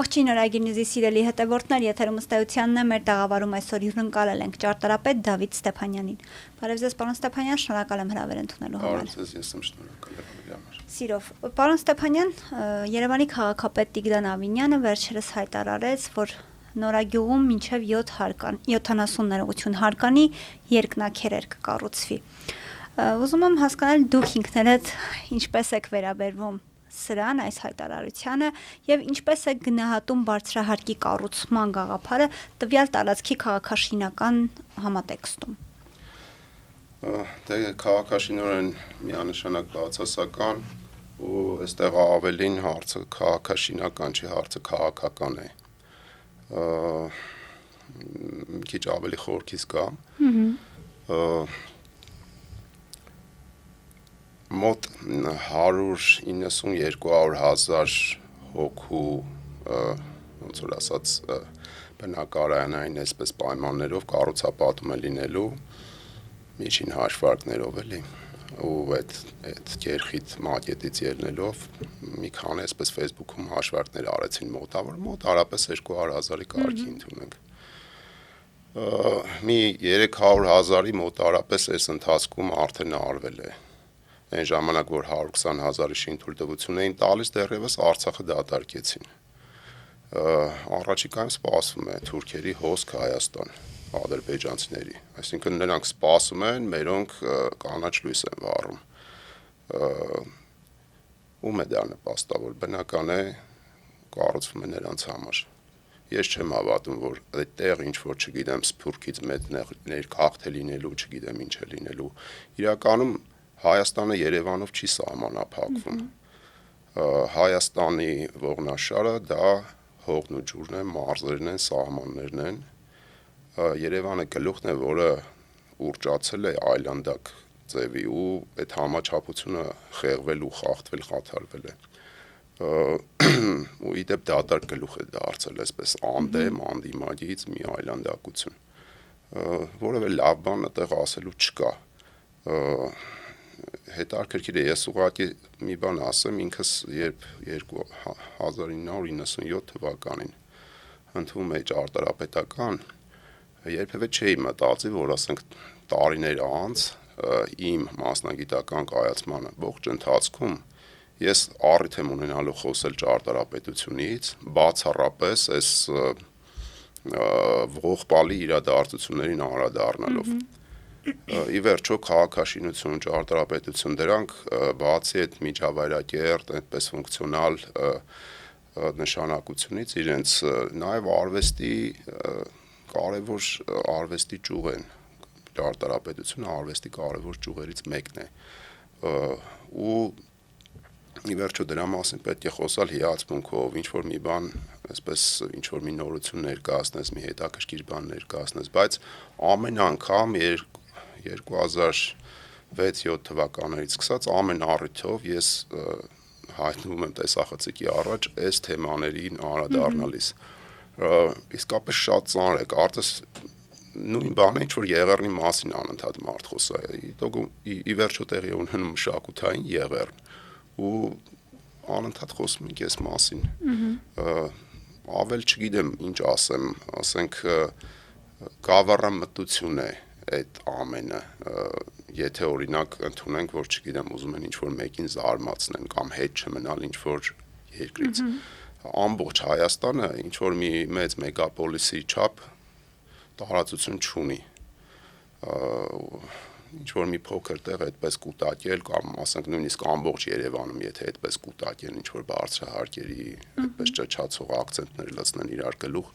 Ողջույն օրագիրնյուզի սիրելի հետևորդներ, եթերում ըստեյությանն է, մեր տաղավարում այսօր հյուրընկալել ենք ճարտարապետ Դավիթ Ստեփանյանին։ Բարև ձեզ, պարոն Ստեփանյան, շնորհակալ եմ հրավեր ընդունելու համար։ Բարև ձեզ, ես եմ շնորհակալ համար։ Սիրով, պարոն Ստեփանյան, Երևանի քաղաքապետ Տիգրան Ավինյանը վերջերս հայտարարեց, որ Նորագյուղում մինչև 70 ներողություն հարկանի երկնաքերեր կկառուցվի։ Ուզում եմ հասկանալ դուք ինքներդ ինչպես եք վերաբերվում սրան, այս հայտարարությանը եւ ինչպես է գնահատում բարձրահարկի կառուցման գաղափարը տվյալ տարածքի քաղաքաշինական համատեքստում։ Դե քաղաքաշինորեն միանշանակ բացասական ու այստեղ ավելին հարցը քաղաքաշինական չի, հարցը քաղաքական է։ Մի քիչ ավելի խորքից գա։ Մոտ 190-200,000 հոգու ոնց որ ասած բնակարանային այսպես պայմաններով կառուցապատում է լինելու միջին հաշվարկներով էլի ու այդ գերխիտ մակետից ելնելով մի քանի այսպես Facebook-ում հաշվարկներ արեցին մոտ արապես 200,000-ի կարգի ընդունենք մի 300,000-ի մոտ արապես այս ընթացքում արդեն արվել է այն ժամանակ որ 120,000-ի շինթույլտվություն էին տալիս դեռևս Արցախը դատարկեցին առաջիկայում սպասվում է թուրքերի հոսք Հայաստան ադրբեջանցիների այսինքն նրանք սպասում են մերոնք կանաչ լույս են վառում ում է դա նպաստավոր բնական է կառուցվում է նրանց համար ես չեմ հավատում որ այդտեղ ինչ որ չգիտեմ սփյուռքից մեծ ներքախտ է լինելու չգիտեմ ինչ է լինելու իրականում Հայաստանը Երևանով չի սահմանափակվում Հայաստանի ողնաշարը դա հողն ու ջուրն են մարզերն են սահմաններն են Երևանը գլուխն է որը ուռճացել է այլանդակ ձևի ու այդ համաչափությունը խեղվել ու խախտվել խաթարվել է ու իդեպ դատարկ գլուխ է դարձել այսպես անդեմ անդիմագից մի այլանդակություն որևէ լավ բան այդտեղ ասելու չկա հետաքրքիր է ես ուղղակի մի բան ասեմ ինքս երբ 1997 թվականին ընդունում էի ճարտարապետական երբևէ չէի մտածի որ ասենք տարիներ անց իմ մասնագիտական կայացմանը ողջ ընթացքում ես առիթ եմ ունենալու խոսել ճարտարապետությունից բացառապես այս ողբալի իրադարձություններին անդրադառնալով ի վերջո քաղաքաշինություն, ճարտարապետություն դրանք բացի այդ միջավայրակերտ, այդպես ֆունկցիոնալ նշանակությունից իրենց նաև արվեստի կարևոր արվեստի ճյուղ են ճարտարապետությունը արվեստի կարևոր ճյուղերից մեկն է ու ի վերջո դրա մասին պետք է խոսալ հիացմունքով ինչ որ մի բան այսպես ինչ որ մի նորություն ներկայացնես մի հետաքրքիր բան ներկայացնես բայց ամեն անգամ 2006-7 թվականներից սկսած ամեն առիթով ես հայտնվում եմ տեսախցիկի առաջ այս թեմաներին անդրադառնալիս իսկապես շատ ծանր է կարծես նույն բանը ինչ որ Եղեռնի մասին անընդհատ մարդ խոսա ի վերջո տեղի ունենում մշակութային Եղեռն ու անընդհատ խոսում ենք այս մասին ավել չգիտեմ ինչ ասեմ ասենք գավառամտություն է այդ ամենը եթե օրինակ ընդունենք որ չգիտեմ ուզում են ինչ որ մեկին զարմացնեն կամ հետ չմնալ ինչ որ երկրից ամբողջ Հայաստանը ինչ որ մի մեծ մեգապոլիսի չափ տարածություն չունի ինչ որ մի փոքր տեղ այդպես կուտակել կամ ասենք նույնիսկ ամբողջ Երևանում եթե այդպես կուտակեն ինչ որ բարձրահարկերի այդպես ճճացող ակցենտներ լցնեն իրար գլուխ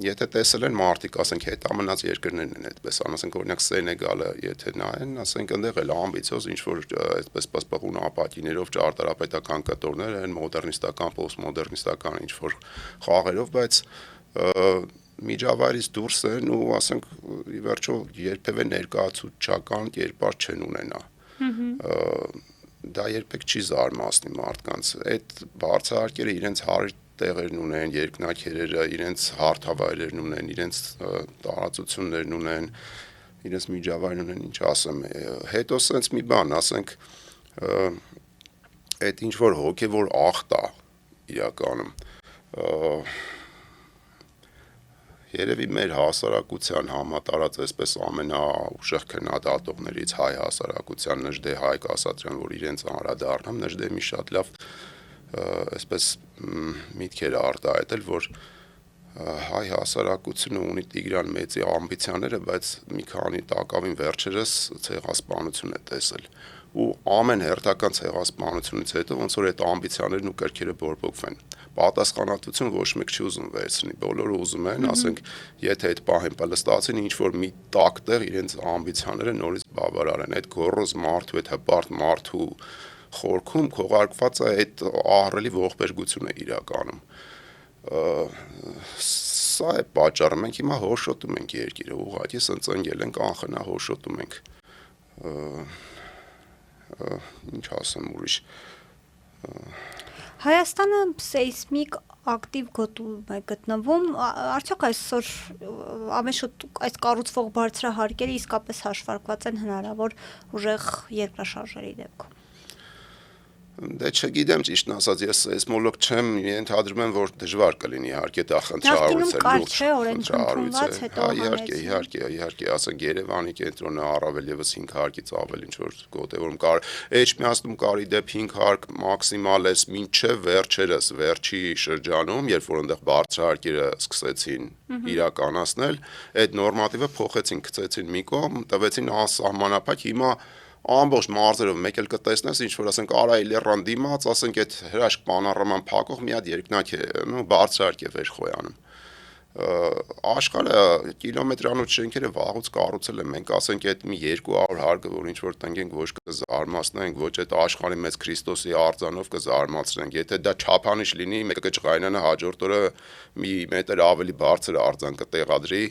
եթե տեսել են մարդիկ, ասենք հետամնաց երկրներն են այդպես ան, ասենք օրինակ Սենեգալը, եթե նայեն, ասենք այնտեղ էլ ամբիցիոզ ինչ որ այդպես պսպղուն ապակիներով ճարտարապետական կտորներ են, մոդեռնիստական, պոստմոդեռնիստական ինչ որ խաղերով, բայց միջավայրից դուրս են ու ասենք ի վերջո երբևէ ներկայացուցչական կերպար չեն ունենա։ Դա երբեք չի զարմացնի մարդկանց։ Այդ բարձրահարկերը իրենց հարիր տեղերն ունեն, երկնաքերերը, իրենց հարթավայրերն ունեն, իրենց տարածություններն ունեն, իրենց միջավայրն ունեն, ինչ ասեմ։ Հետո սենց մի բան, ասենք, այդ ինչ որ հոգևոր ախտ է իրականում Երևի մեր հասարակության համատարած այսպես ամենաուժեղ քննադատողներից հայ հասարակության Նժդե Հայկ Ասատրյան, որ իրենց անդրադառնամ, Նժդե մի շատ լավ այսպես միտքեր արտահայտել, որ հայ հասարակությունը ունի Տիգրան Մեծի ամբիցիաները, բայց մի քանի տակավին վերջերս ցեղասպանություն է տեսել ու ամեն հերթական ցեղասպանությունից հետո ոնց որ այդ ամբիցիաներն ու կրքերը բորբոքվեն պատասխանատվություն ոչ մեկ չի ուզում վերցնի բոլորը ուզում են ասենք եթե այդ պահին պլստացին ինչ որ մի տակ տեղ իրենց ամբիցիաները նորից բավարարեն այդ գոռոզ մարդու այդ հպարտ մարդու խորքում քողարկված է այդ ահռելի ողբերգությունը իրականում սա է պատճառը մենք հիմա հոշոտում ենք երկիրը ուղղակի սնծնգել ենք անխնա հոշոտում ենք ինչ ասեմ ուրիշ Հայաստանը սեյսմիկ ակտիվ գոտում է գտնվում արդյոք այսօր ամեն շուտ այս կառուցվող բարձրահարկերը իսկապես հաշվարկված են հնարավոր ուժեղ երկրաշարժերի դեպքում Դե չգիտեմ ճիշտն ասած ես սեյսմոլոգ չեմ ենթադրում եմ որ դժվար կլինի իհարկե դա խնդրահարույց է լուրջ խնդրահարույց հետո իհարկե ասենք Երևանի կենտրոնը առավել եւս 5 հարկից ավել ինչ որ գոտեորում կար Էջմիածնում կարի դեպ 5 հարկ մաքսիմալ էս մինչև վերջերս վերջի շրջանում երբ որ այնտեղ բարձրահարկերը սկսեցին իրականացնել այդ նորմատիվը փոխեցին գցեցին մի կողմ տվեցին անսահմանափակ հիմա ամբողջ մարզերով մեկ էլ կտեսնես ինչ որ ասենք Արայի լեռան դիմաց ասենք այդ հրաշք պանորաման փակող մի հատ երկնակ է նո բարձրահարկ է վերխոյանում աշխարհը կիլոմետրանոց շենքերը վաղուց կառուցել են մենք ասենք այդ մի 200 հարկը որ ինչ որ տնկենք ոչ կզարմացնենք ոչ այդ աշխարհի մեծ Քրիստոսի արձանով կզարմացնենք եթե դա չափանիշ լինի մեկը կճղայնանա հաջորդ օրը մի մետր ավելի բարձր արձան կտեղադրի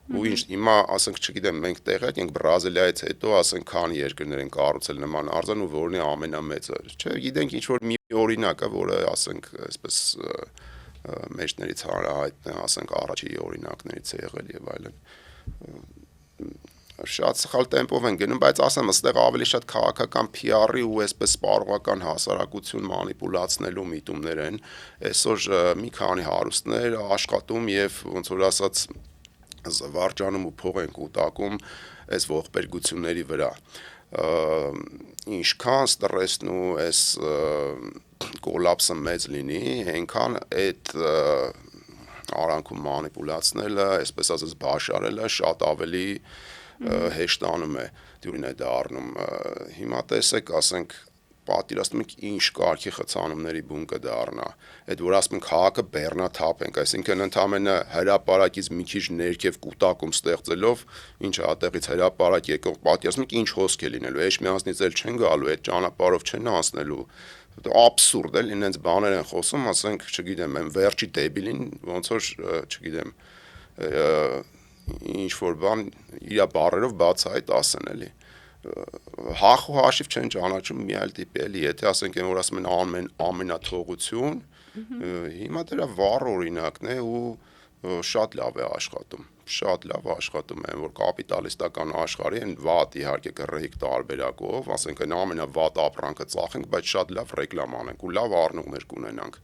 ու ինչ հիմա ասենք չգիտեմ մենք տեղյակ ենք Բրազիլիայից հետո ասենք քանի երկրներ են կառուցել նման արձան ու որն է ամենամեծը չէ գիտենք ինչ որ մի օրինակ է որը ասենք այսպես մեջներից հանրահայտ է ասենք առաջի օրինակներից է եղել եւ այլն շատ սխալ տեմպով են գնում բայց ասեմ այստեղ ավելի շատ քաղաքական PR-ի ու այսպես սպառողական հասարակություն մանիպուլացնելու միտումներ են այսօր մի քանի հարուստներ աշխատում եւ ոնց որ ասած զվարճանում ու փող են կուտակում այս ողբերգությունների վրա ինչքան ստրեսն ու այս կոլապսը մեծ լինի այնքան այդ արանքում մանիպուլացնելը այսպես ասած բաշարելը շատ ավելի հեշտանում է դյուրին է դառնում հիմա տեսեք ասենք պատիրաստում ենք ինչ կարգի խցանումների բուն կդառնա այդ որ ասում ենք քաղաքը բեռնաթափ ենք այսինքն ընդամենը հրապարակից մի քիչ ներքև կուտակում ստեղծելով ինչը ատեղից հրապարակ եկող պատիրաստում ենք ինչ հոսք է լինելու Էջմիածնից էլ չեն գալու այդ ճանապարհով չեն անցնելու աբսուրդ է ինձ բաներ են խոսում ասենք չգիտեմ այն վերջի դեբիլին ոնց որ չգիտեմ ինչ որ բան իր բառերով բացահայտ ասեն էլի հախ ու հաշիվ չեն ճանաչում մի այլ տիպի էլի եթե ասենք այն որ ասում են ամենաթողություն հիմա դրա վառ օրինակն է ու շատ լավ է աշխատում են որ կապիտալիստական աշխարհի են վատ իհարկե կռիհիկ տարբերակով ասենք այն ամենավատ ապրանքը ծախենք բայց շատ լավ ռեկլամ անենք ու լավ առնողներ կունենանք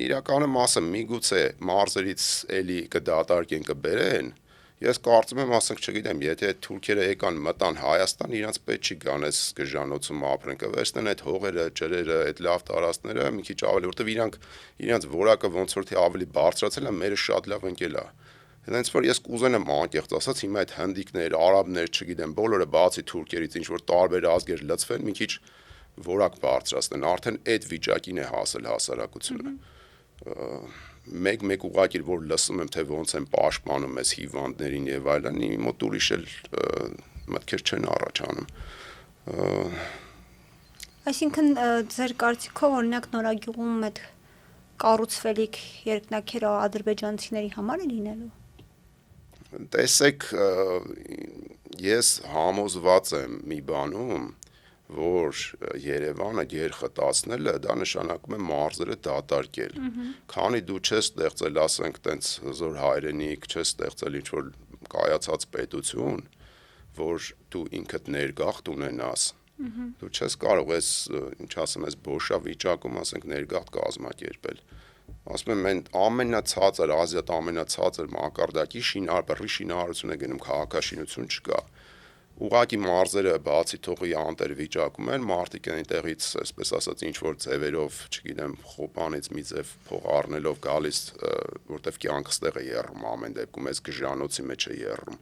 իրականում ասեմ միգուցե մարզերից էլի կդատարկեն կբերեն Ես կարծում եմ, ասենք, չգիտեմ, եթե թուրքերը եկան մտան Հայաստան, իրանց պետք չի գան այս գժանոցում ապրեն, կվերցնեն այդ հողերը, ջրերը, այդ լավ տարածքները, մի քիչ ավելի, որտեվ իրանց որակը ոնց որ թե ավելի բարձրացել է, մերը շատ լավ ընկել է։ Հենց որ ես կուզենամ անկեղծ ասած, հիմա այդ հնդիկներ, արաբներ, չգիտեմ, բոլորը բացի թուրքերից ինչ որ տարբեր ազգեր լծվեն, մի քիչ որակ բարձրացնեն, արդեն այդ վիճակին է հասել հասարակությունը։ Մեկ ուղղակի որ լսում եմ թե ոնց են պաշտպանում այս հիվանդներին եւ այլն, մոտ ուրիշ էլ մտքեր չեն առաջանում։ Այսինքն ձեր կարծիքով օրինակ Նորագյուղում այդ կառուցվելիք երկնաքերը ադրբեջանցիների համար է լինելու։ Տեսեք, ես համոզված եմ մի բանում, որ Երևանը գերխտացնելը դա նշանակում է մարզերը դատարկել։ Քանի դու չես ստեղծել, ասենք, տենց հզոր հայրենիք, չես ստեղծել ինչ որ կայացած պետություն, որ դու ինքդ ներգաղթ ունենաս, Դու չես կարող ես, ինչ ասեմ, ես բոշա վիճակում, ասենք, ներգաղթ կազմակերպել։ Ասում եմ, մենք ամենացածր, Ազիատ ամենացածր մակարդակի բռի շինարարություն է գնում, քաղաքաշինություն չկա։ Ուղղակի մարզերը բացի թողի անտեր վիճակում են, մարդիկ են այնտեղից, այսպես ասած, ինչ որ ձևերով, չգիտեմ, խոպանից մի ձև փող առնելով գալիս, որտեվ կյանքը ստեղ է եռում ամեն դեպքում, այս գժանոցի մեջ է եռում։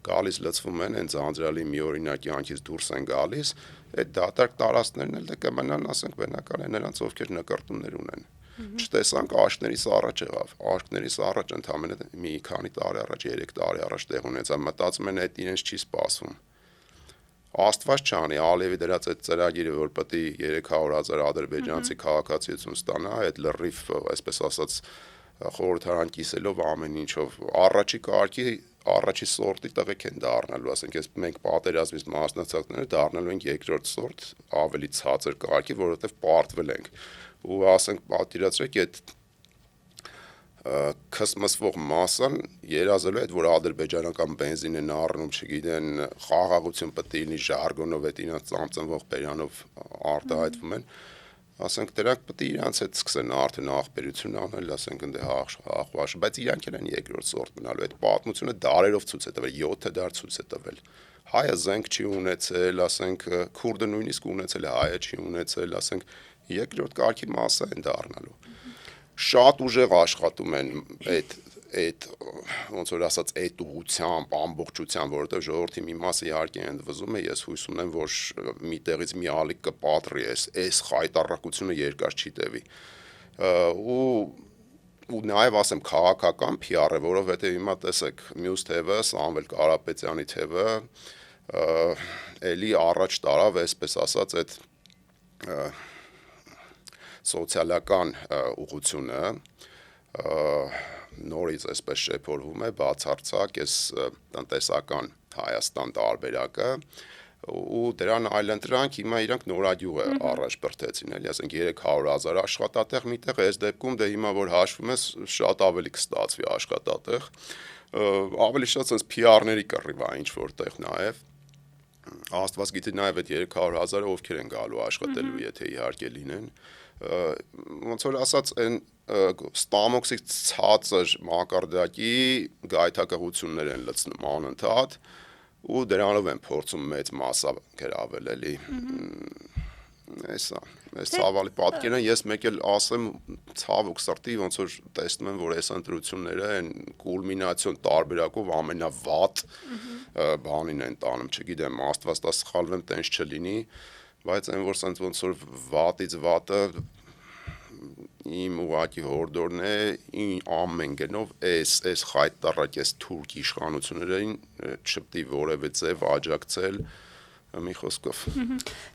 Գալիս լցվում են, հենց անձրալի մի օրինակ կյանքից դուրս են գալիս, այդ դատարկ տարածքներն էլ կմնան, ասենք, բնական է նրանց, ովքեր նկարտումներ ունեն։ Չտեսանք աշկներից առաջ եղավ, աշկներից առաջ ընդամենը մի քանի տարի առաջ, 3 տարի առաջ տեղ ունեցավ, մտածում են այդ իրենց չի սպասվում։ Աստված չանի, Ալիևի դրած այդ ծրագիրը, որ պետք է 300,000 ադրբեջանցի քաղաքացիություն ստանա, այդ լրիվ, այսպես ասած, խորհրդարան կիսելով ամեն ինչով, առաջի կարգի առաջի սորտի տղեկ են դառնալու, ասենք, մենք պատերազմից մասնակցողները դառնալու ենք երկրորդ սորտ, ավելի ցածր կարգի, որովհետև պարտվել ենք։ Ու ասենք, պատկերացրեք, այդ քսմսվող մասան երազելու այդ, որ ադրբեջանական բենզին են առնում, չգիտեն, խաղաղություն պետք է լինի ժարգոնով, այդ իրենց ծամծնվող բերանով արտահայտվում են, ասենք, դրանք պետք է իրանց հետ սկսեն արդեն ախպերություն անել, ասենք, ընդ հաղվաշ, բայց իրանք են երկրորդ սորտ մնալու, այդ պատմությունը դարերով ցույց է տվել, 7 դար ցույց է տվել։ Հայը զենք չի ունեցել, ասենք, քուրդը նույնիսկ ունեցել է, հայը չի ունեցել, ասենք, երկրորդ կարգի մասը են դառնալու։ Շատ ուժեղ աշխատում են այդ ոնց որ ասած այդ ուղղությամբ, ամբողջությամբ, որովհետև ժողովրդի մի մասը իհարկե ընդվզում է, ես հույս ունեմ, որ մի տեղից մի ալիք կպատրի, այս խայտառակությունը երկար չի տևի։ Ու նաև ասեմ քաղաքական PR-ը, որովհետև հիմա տեսեք, մյուս թևը, Սամվել Կարապետյանի թևը, էլի առաջ տարավ, այսպես ասած, այդ սոցիալական ուղղությունը նորից այսպես շեփորվում է, բացարձակ այս տնտեսական Հայաստան տարբերակը ու դրան այլընտրանք հիմա իրանք նորագյուղ է առաջ բրթեցին, էլի, ասենք 300,000 աշխատատեղ միտեղ, այս դեպքում դե հիմա որ հաշվում ես, շատ ավելի կստացվի աշխատատեղ, ավելի շատ sense PR-ների կռիվ է ինչ որտեղ նաև Աստված գիտի նաև այդ 300,000-ը ովքեր են գալու աշխատելու, եթե իհարկե լինեն, ոնց որ ասած այն ստամոքսի ցածր մակարդակի գայթակղություններ են լցնում անընդհատ ու դրանով են փորձում մեծ մասա գրավել էլի Էսա, այս ցավալի պատկերն ես մեկ էլ ասեմ ցավոք սրտի ոնց որ տեսնում եմ որ այս ընտրությունները են կուլմինացիոն տարբերակով ամենավատ բանին են տանում, չգիտեմ, Աստված տա սխալվեմ, տենց չլինի, բայց այն որ ոնց որ վատից վատը իմ ուղակի հորդորն է ամեն գնով այս խայտառակ այս թուրք իշխանություններին չպետք է որևէ ձև աջակցել մի խոսքով։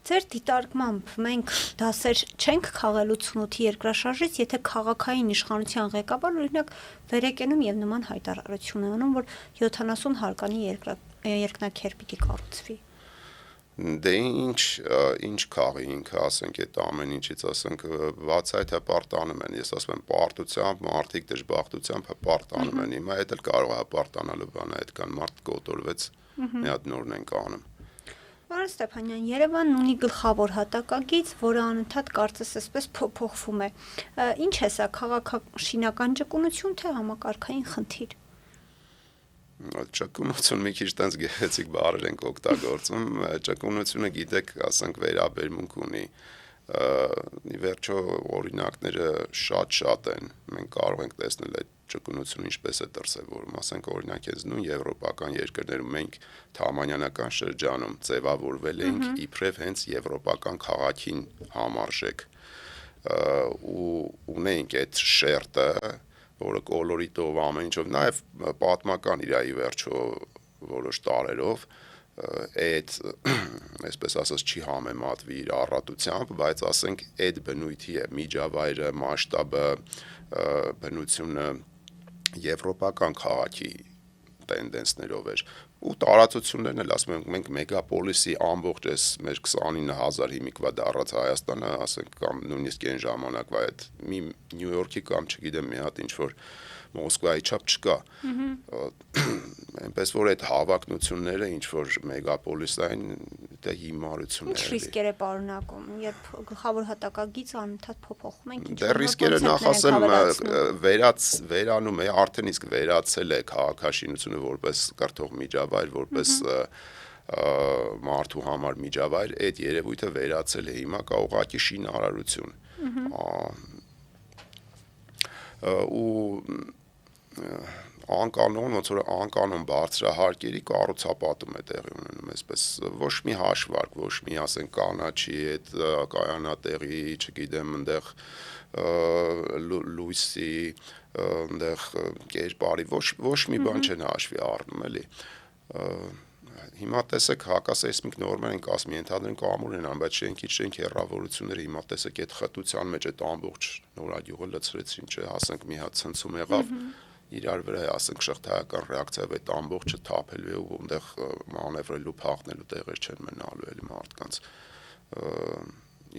Ձեր դիտարկմամբ մենք դասեր չենք քաղել 88-ի երկրաշարժից, եթե քաղաքային իշխանության ղեկավար օրինակ վերեկենում եւ նման հայտարարություն է անում, որ 70 հարկանի երկնաքեր պիտի կառուցվի։ Դե ինչ քաղի ինքը, ասենք, այդ ամեն ինչից, ասենք, բացայտ հպարտանում են, ես ասում եմ, պարտությամբ, մարդիկ դժբախտությամբ հպարտանում են, հիմա այդ էլ կարող է հպարտանալու բանը, այդքան մարդ կոտորվեց, մի հատ նորն են կանում։ Պարոն Ստեփանյան, Երևանն ունի գլխավոր հատակագիծ, որը անընդհատ կարծես այսպես փոփոխվում է։ Ինչ է սա, քաղաքաշինական ճկունություն, թե համակարգային խնդիր։ Ճկունություն մի քիչ տենց գեղեցիկ բառեր ենք օգտագործում, ճկունությունը գիտեք, ասենք, վերաբերմունք ունի։ Ի վերջո օրինակները շատ են, մենք կարող ենք տեսնել այդ ճկունությունը ինչպես է դրսևորվում, ասենք օրինակ այս նույն եվրոպական երկրներում մենք թամանյանական շրջանում ձևավորվել էինք իբրև հենց եվրոպական քաղաքին համարժեք ու ունենք այդ շերտը, որը կոլորիտով ամեն ինչով, նաև պատմական իր ի վերջո որոշ տարերով այդ այսպես ասած չի համեմատվի իր առատությամբ, բայց ասենք այդ բնույթի է միջավայրը, մասշտաբը, բնությունը եվրոպական քաղաքի տենդենսներով էր ու տարածություններն էլ ասում ենք մենք մեգապոլիսի ամբողջ այս մեր 29,000 հիմիկվա դառած Հայաստանը, ասենք կամ նույնիսկ այն ժամանակվա այդ մի Նյու Յորքի կամ չգիտեմ մի հատ ինչ որ Մոսկվայի չափ չկա։ Այնպես որ այդ հավակնությունները ինչ որ մեգապոլիսային դա հիմարություններ Ինչ ռիսկեր է պարունակում, երբ գլխավոր հատակագիծը անընդհատ փոփոխում ենք, Դե ռիսկերը նախ ասեմ վերանում է, արդեն իսկ վերացել է քաղաքաշինությունը որպես կրթող միջավայր, որպես մարդու համար միջավայր, այդ երևույթը վերացել է, հիմա կա ուղղակի շինարարություն։ Ու անկանոն, ոնց որ անկանոն բարձրահարկերի կառուցապատում է տեղի ունենում, այսպես ոչ մի հաշվարկ, ոչ մի ասենք կանաչի այդ կայանատեղի, չգիտեմ, այնտեղ լույսի, այնտեղ կերպարի ոչ մի բան չեն հաշվի առնում, էլի։ Հիմա տեսեք հակասեյսմիկ նորմեր են կազմի, ենթադրենք կամուր են անում, բայց շենքից հեռավորությունները հիմա տեսեք այդ խտության մեջ այդ ամբողջ նորագյուղը լցրեցին, չէ, ասենք մի հատ ցնցում եղավ իրար վրա է, ասենք շղթայական ռեակցիայով այդ ամբողջը թափելու է ու այնտեղ մանևրելու, փախնելու տեղեր չեն մնալու էլի մարդկանց։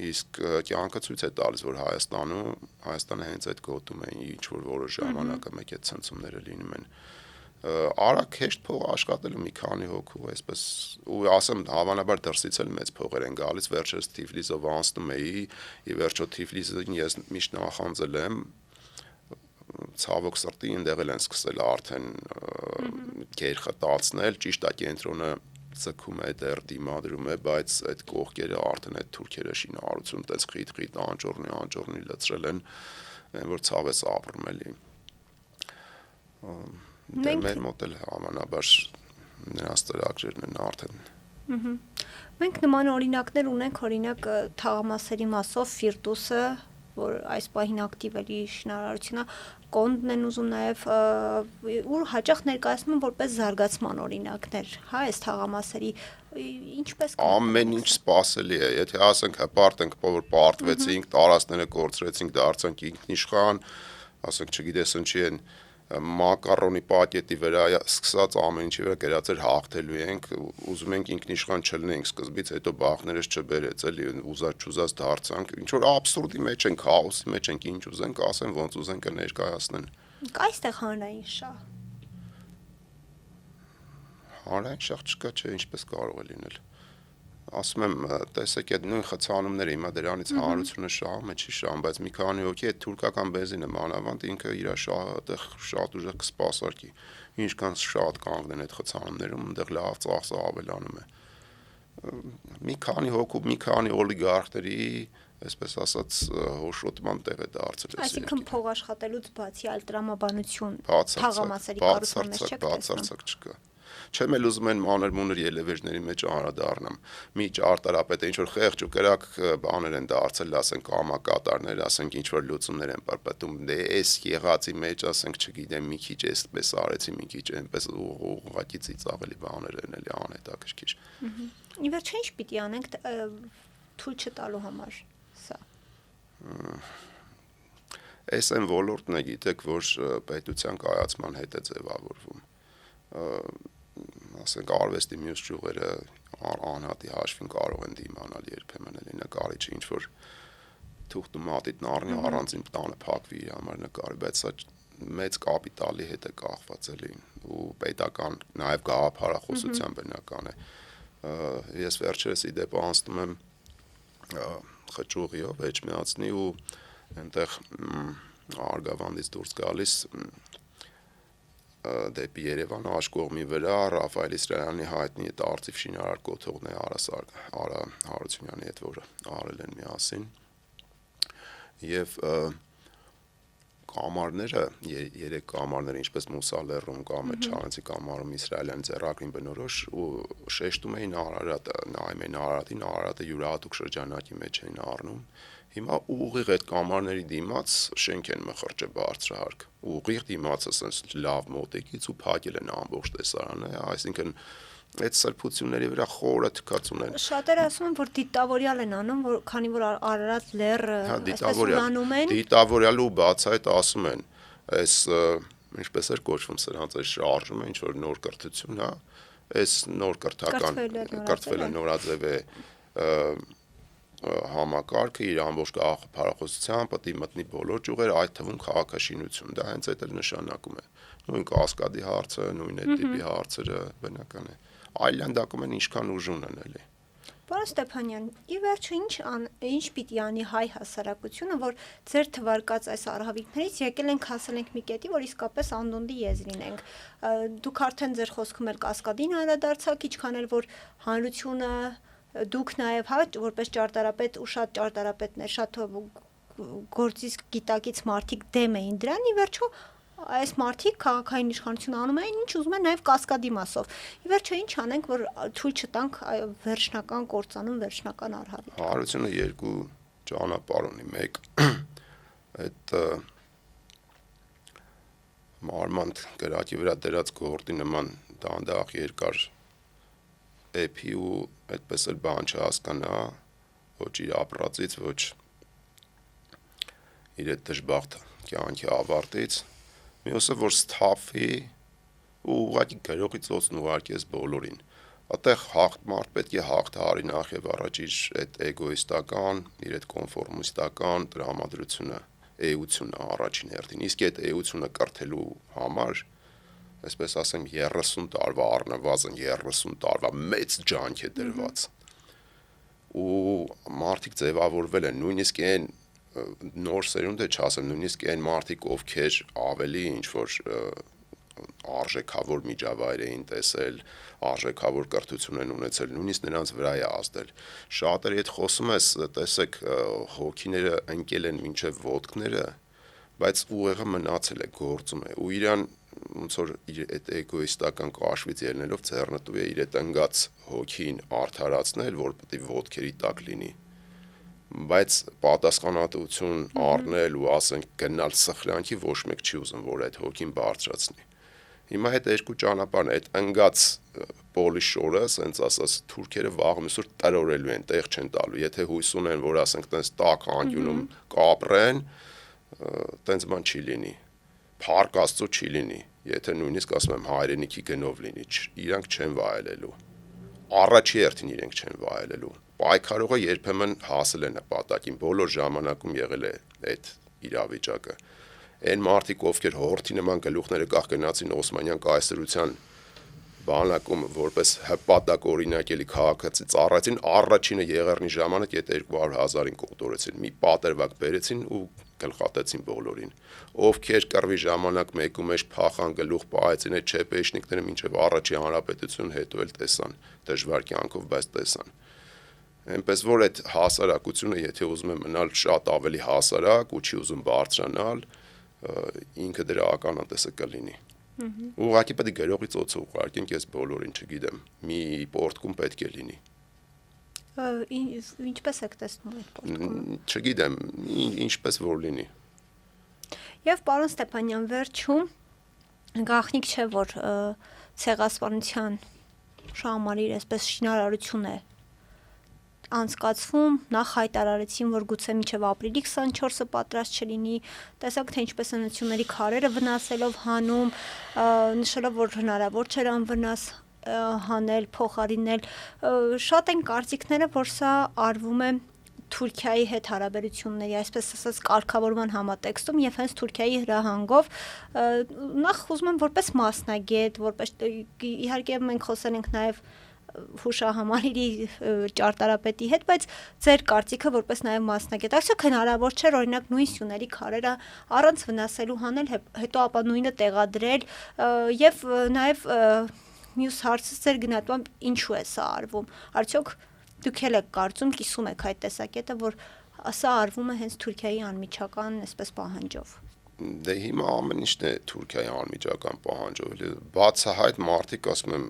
Իսկ կյանքը ցույց է տալիս, որ Հայաստանը հենց այդ գոտում է, ինչ որ որոշ ժամանակը մեկ այդ ցնցումները լինում են։ Արագ հեշտ փող աշխատելու մի քանի հոգու, այսպես ու ասեմ հավանաբար դրսից էլ մեծ փողեր են գալիս, վերջերս Թիֆլիսով անցնում էի, ի վերջո Թիֆլիսին ես միշտ նախանձել եմ, ցավոք սրտի այնտեղ են սկսել արդեն գերխտացնել, ճիշտ է կենտրոնը ցկում է դեռ դիմադրում է, բայց այդ կողքերը արդեն այդ թուրքերը շինարարություն տես խիտ անջորնի լցրել են, որ ցավ է ապրում էլի։ Դե մեր մոտ էլ հավանաբար նրանց ծրագրերն են արդեն։ Մենք նման օրինակներ ունենք, օրինակ թաղամասերի մասով Ֆիրդուսը, որ այս պահին ակտիվ էլի շինարարությունը, Կոնդն են ուզում նաև ուր հաճախ ներկայացնում որպես զարգացման օրինակներ, հա, այս թաղամասերի ինչպես ամեն ինչ սпасելի է, եթե ասենք հպարտենք, որ պարտվեցինք, տարածքները կորցրեցինք, դարձանք ինքնիշխան, ասենք չգիտես ինչի են մակարոնի պակետի վրա սկսած ամեն ինչի վրա գրածեր հաղթելու ենք, ուզում ենք ինքնիշխան չլինենք սկզբից, հետո բախներս չբերեց, էլի ուզած դարձանք, ինչ որ աբսուրդի մեջ ենք, քաոսի մեջ ենք, ինչ ուզենք ասեն, ոնց ուզեն կներկայացնեն։ Կա այստեղ հանրային շահ։ Հանրային շահ չկա, չէ, ինչպես կարող է լինել։ Ասում եմ, տեսեք այդ նույն խցանումները հիմա դրանից հանրությունը շահում է, չի շահում, բայց մի քանի հոգի այդ թուրքական բենզինը մանավանդ ինքը իր շահը այդտեղ շատ ուժեղ կսպասարկի։ Ինչքան շատ կանգնեն այդ խցանումներում, այնտեղ լավ ծախսը ավելանում է։ Մի քանի հոգու, մի քանի օլիգարխների, այսպես ասած, հոշոտման տեղ է դարձել։ Այսինքն փող աշխատելուց բացի այլ տրամաբանություն թաղամասերի կառուցման մեջ բացարձակ չկա։ Չեմ էլ ուզում են մանր-մունր ելևէջների մեջ անդրադառնամ։ Մի ճարտարապետը ինչ որ խեղճ ու կրակ բաներ են դարձել, ասենք կամակատարներ, ասենք ինչ որ լուծումներ են պարպատում։ Դե էս եղածի մեջ, ասենք, չգիտեմ, մի քիչ էսպես արեցի, մի քիչ այնպես ուղղակի ծիծաղելի բաներ են էլի անհետաքրքիր։ Ի վերջո ինչ պիտի անենք թույլ չտալու համար սա։ Այս այն ոլորտն է, գիտեք, որ պետության կայացման հետ է ձևավորվում։ Ասենք արվեստի մյուս ճյուղերը անհատի հաշվին կարող են դիմանալ երբեմն էլի նկարիչը ինչ որ թուղթ ու մատիտ նառնի առանձին տանը փակվի իր համար նկարի, բայց սա մեծ կապիտալի հետ է կախված էլի ու պետական նաև գաղափարախոսության բնական է։ Ես վերջերս ի դեպ անցնում եմ խճուղիով Էջմիածնի ու այնտեղ Արգավանդից դուրս գալիս դեպի Երևան աշկողմի վրա Ռաֆայել Իսրայելյանի հայտնի այդ արծիվ շինարար կոթողն է Արա Հարությունյանի հետ, որը արել են միասին եւ կամարները, երեք կամարները, ինչպես Մուսալերում կամ Չարենցի կամարում Իսրայելյան ձեռագրին բնորոշ ու շեշտում էին Արարատը, նայում էին Արարատին, Արարատը յուրահատուկ շրջանակի մեջ էին առնում։ Հիմա ուղիղ այդ կամարների դիմաց շենք են մխրճը բարձրահարկ։ Ուղիղ դիմացը ասես լավ մոտիկից ու փակել են ամբողջ տեսարանը, այսինքն այդ սրբությունների վրա խորը թքած ունեն։ Շատերը ասում են, որ դիտավորյալ են անում, որ քանի որ Արարատ լեռը այսպես ուրանում են։ Դիտավորյալ ու բացայտ ասում են, այս ինչպես էր կոչվում սրանց այս շարժումը, ինչ որ նոր կրթություն, հա, այս նոր կրթական կրթվել է նորաձև է համակարգը իր ամբողջ գաղափարախոսությամբ պետք է մտնի բոլոր ճյուղերը, այդ թվում քաղաքաշինություն, դա հենց այդ էլ նշանակում է։ Նույն կասկադի հարցը, նույն այդ տիպի հարցերը բնական է։ Այլանդակում են ինչքան ուժ ունեն էլի։ Պարոն Ստեփանյան, ի վերջո ինչ պիտի անի հայ հասարակությունը, որ ձեր թվարկած այս արհավիկներից եկել ենք հասել ենք մի կետի, որ իսկապես անդունդի եզրին ենք։ Դուք արդեն ձեր խոսքում էլ կասկադին անդրադարձաք, ինչքան էլ որ հանրությունը դուք նաև հա որպես ճարտարապետ ու շատ ճարտարապետներ, շատ գործից գիտակից մարդիկ դեմ էին դրան, ի վերջո այս մարդիկ քաղաքային իշխանություն անում են ինչ ուզում են նաև կասկադի մասով։ Ի վերջո ինչ անենք, որ թույլ չտանք վերջնական կործանում, վերջնական արհավիք։ Հանրությունը երկու ճանապարհ ունի, մեկ այդ մարմանդ գրակի վրա դրած գորտի նման դանդաղ երկար էփի ու այդպես էլ բան չհասկանա, ոչ իր ապրածից, ոչ իր այդ դժբախտ կյանքի ավարտից, մյուսը որ սթափվի ու ուղղակի գրողի ծոցն ուղարկես բոլորին։ Այդտեղ մարդ պետք է հաղթահարի նախ եւ առաջ իր այդ էգոիստական, իր այդ կոնֆորմիստական տրամադրությունը, էությունը առաջին հերթին։ Իսկ այդ էությունը կրթելու համար այսպես ասեմ 30 տարվա առնվազն 30 տարվա մեծ ջանք է դրված ու մարդիկ ձևավորվել են նույնիսկ այն նոր սերունդը չասեմ նույնիսկ այն մարդիկ ովքեր ավելի ինչ որ արժեքավոր միջավայր էին տեսել արժեքավոր կրթություն են ունեցել նույնիսկ նրանց վրա է ազդել շատերի հետ խոսում ես տեսեք հոգիները ընկել են մինչև ոտքները բայց ուղեղը մնացել է գործում է ու իրան ոնց որ իր այդ էգոիստական կաշվից ելնելով ձեռնտու է իր այդ ընկած հոգին արդարացնել, որ պետք է ոտքերի տակ լինի։ Բայց պատասխանատվություն առնել ու ասենք գնալ սխրանքի ոչ մեկ չի ուզում, որ այդ հոգին բարձրացնի։ Հիմա այդ երկու ճանապարհն է, այդ ընկած պոլիշորը, ասենց ասած, թուրքերը վաղը միսուր տրորելու են, տեղ չեն տալու։ Եթե հույս ունեն, որ ասենք տենց տակ անկյունում կապրեն, տենց բան չի լինի։ Փառք Աստծո չի լինի, եթե նույնիսկ ասում եմ հայրենիքի գնով լինի, իրանք չեն վայելելու։ Առաջի հերթին իրենք չեն վայելելու։ Պայքարողը երբեմն հասել է նպատակին, բոլոր ժամանակում եղել է այդ իրավիճակը։ Այն մարդիկ, ովքեր հորթի նման գլուխները կախկնացին Օսմանյան կայսրության բանակում որպես հպատակ օրինակելի քաղաքացի ծառայեցին, առաջինը Եղեռնի ժամանակ այդ 200,000-ին կոտորեցին, մի պատերվակ բերեցին ու գլխատեցին բոլորին, ովքեր կռվի ժամանակ մեկու մեջ փախան գլուխ պահեցին այդ չեպեշնիկները մինչև առաջի հանրապետություն հետո էլ տեսան, դժվար կյանքով, բայց տեսան։ Այնպես որ այդ հասարակությունը, եթե ուզում է մնալ շատ ավելի հասարակ ու չի ուզում բարձրանալ, ինքը դրա ականատեսը կլինի։ Ուղղակի պետք է գրողի ծոցը ուղարկենք, ես բոլորին չգիտեմ, մի պորտկում պետք է լինի։ Ինչպես եք տեսնում այդ պորտկումը։ Չգիտեմ, ինչպես որ լինի։ Եվ պարոն Ստեփանյան, վերջում գաղտնիք չէ, որ ցեղասպանության շահամարիր այսպես շինարարություն է անցկացվում, նախ հայտարարեցին, որ գուցե մինչև ապրիլի 24-ը պատրաստ չլինի, տեսակ թե ինչպես են նությունների քարերը վնասելով հանում, նշելով, որ հնարավոր չէր անվնաս հանել, փոխարինել, շատ են կարծիքները, որ սա արվում է Թուրքիայի հետ հարաբերությունների, այսպես ասած, կարգավորման համատեքստում եւ հենց Թուրքիայի հրահանգով նախ ուզում եմ որպես մասնագետ, որպես իհարկե մենք խոսել ենք նաեւ հուշահամալիրի ճարտարապետի հետ, բայց ձեր կարծիքը որպես նաև մասնագետ, այսօք հնարավոր չէ օրինակ նույն սյուների քարերը առանց վնասելու հանել, հետո ապա նույնը տեղադրել եւ նաև մյուս հարցը ձեր գնահատմամբ ինչու է սա արվում։ Արդյոք դուք էլ եք կարծում, կիսում եք այդ տեսակետը, որ սա արվում է հենց Թուրքիայի անմիջական այսպես պահանջով։ Դե հիմա ամեն ինչն է Թուրքիայի անմիջական պահանջով։ Բացահայտ մարդիկ ասում եմ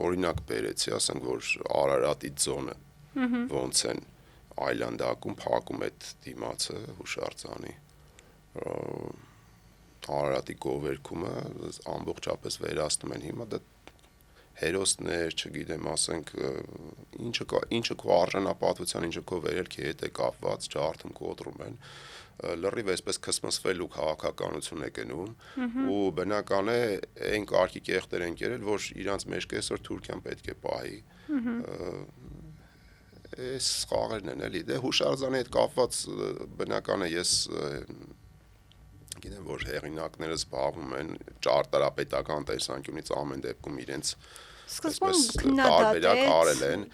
օրինակ բերեցի, ասենք որ Արարատի ձոնը ոնց են այլանդակում փակում այդ դիմացը հուշարձանի Արարատի գովերքումը ամբողջապես վերացնում են հիմա դա հերոսներ, չգիտեմ, ասենք ինչը քո արժանապատվության, ինչը քո վերելքի հետ է կապված, ջարդում կոտրում են լրիվ այսպես քսմսվելու քաղաքականություն է գնում ու բնական է այն կարգի կեղտեր են կերել, որ իրանց մեջ կեսօր Թուրքիան պետք է պահի Այս խաղերն են էլի, դե հուշարձանի հետ կապված բնական է ես գիտեմ որ հեղինակները զբաղվում են ճարտարապետական տեսանկյունից ամեն դեպքում իրենց Սկզբում տարբերակ արել են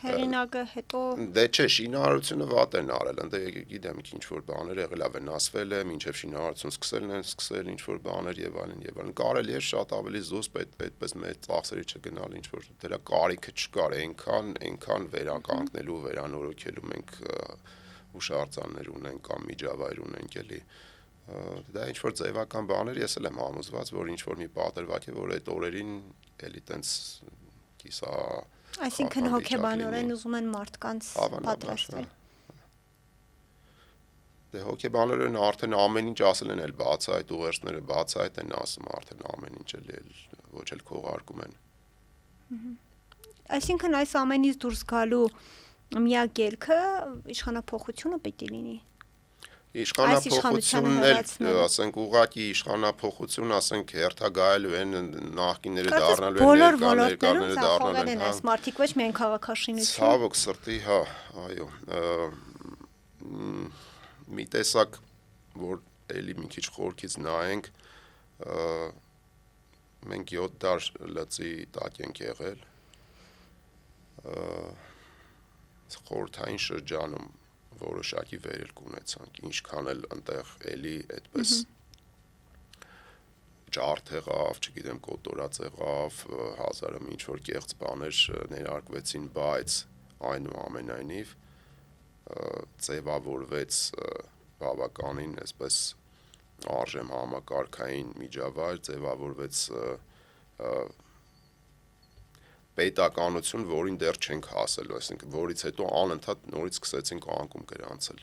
հեղինակը հետո դե չէ շինարարությունը վատ են արել ընդ գիտեմ ինչ որ բաներ եղել է վնասվել է մինչև շինարարություն սկսել են ինչ որ բաներ եւ այլն կարելի է շատ ավելի զուսպ այդպես մեծ ծախսերի չգնալ ինչ որ դրա կարիքը չկար այնքան վերականգնելու վերանորոգելու մենք հուշարձաններ ունենք կամ միջավայր ունենք էլի դա ինչ որ ձևական բաներ ես էլ եմ համոզված որ ինչ որ մի պատրվակ է որ այդ օրերին էլի տենց կիսա այսինքն հոգեբանորեն ուզում են մարդկանց պատրաստել դե հոգեբանորեն արդեն ամեն ինչ ասել են էլ բացայտ ուղերձները բացայտ են ասում արդեն ամեն ինչ էլ ոչ էլ քողարկում են այսինքն այս ամենից դուրս գալու միակ ելքը իշխանափոխությունը պիտի լինի Իշխանափոխությունն էլ ասենք ուղղակի իշխանափոխություն ասենք հերթագայելու են նախկինները դառնալու են ներկաները դառնալու են այս մարդիկ ոչ միայն քաղաքաշինություն ցավոք սրտի հա այո մի տեսակ որ էլի մի քիչ խորքից նայենք մենք 7 դար լծի տակ ենք եղել խորհրդային շրջանում որոշակի վերելք ունեցանք ինչքան էլ այնտեղ էլի այդպես ջարդ եղավ, չգիտեմ կոտորած եղավ, հազարը ինչ որ կեղծ բաներ ներարկվեցին, բայց այնուամենայնիվ ձևավորվեց բավականին այսպես արժեմ համակարգային միջավայր, ձևավորվեց պետականություն, որին դեռ չենք հասել, այսինքն որից հետո անընդհատ նորից սկսեցինք անկում գրանցել։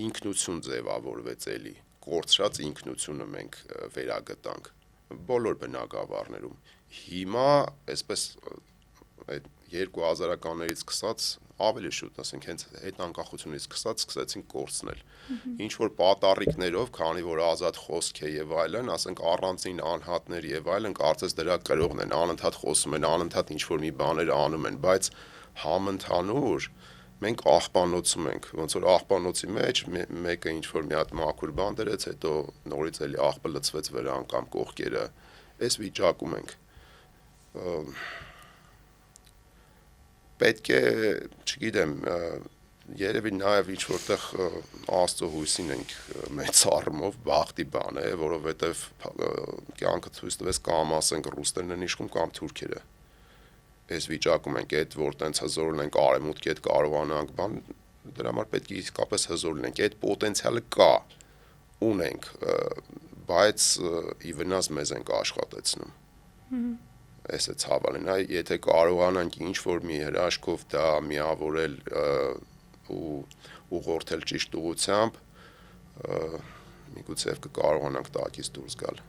Ինքնություն ձևավորվեց էլի, կորցրած ինքնությունը մենք վերագտանք բոլոր բնակավարներում։ Հիմա այսպես այդ 2000-ականներից սկսած ավելի շուտ, ասենք հենց այդ անկախությունից սկսած սկսեցինք կորցնել։ Ինչ որ պատառիկներով, քանի որ ազատ խոսք է եւ այլն, ասենք առանձին անհատներ եւ այլն, կարծես դրա կրողն են, անընդհատ խոսում են, անընդհատ ինչ որ մի բաներ անում են, բայց համընդհանուր մենք աղբանոցում ենք, ոնց որ աղբանոցի մեջ մեկը ինչ որ մի հատ մաքուր բան դրեց, հետո նորից էլի աղբը լցվեց վրան կամ կողքերը, այս վիճակում ենք։ Պետք է, չգիտեմ, երևի նաև ինչ որտեղ Աստծո հույսին ենք մեծ առումով բախտի բան է, որովհետև կյանքը ցույց տվեց կամ ասենք ռուսներն են իշխում կամ թուրքերը։ Այս վիճակում ենք այդ որ տենց հզոր ունենք արևմուտքի հետ կարողանանք բան դրա համար պետք է իսկապես հզոր լինենք։ Այդ պոտենցիալը կա, ունենք, բայց ի վնաս մեզ ենք աշխատեցնում։ Այս է ցավալին, եթե կարողանանք ինչ որ մի հրաշքով դա միավորել ու ուղղորդել ճիշտ ուղղությամբ, միգուցե կկարողանանք տակից դուրս գալ։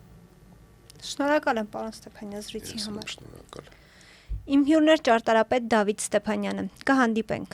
Շնորհակալ եմ պարոն Ստեփանյան զրույցի համար։ Շնորհակալ։ Իմ հյուրն էր ճարտարապետ Դավիթ Ստեփանյանը։ Կհանդիպենք։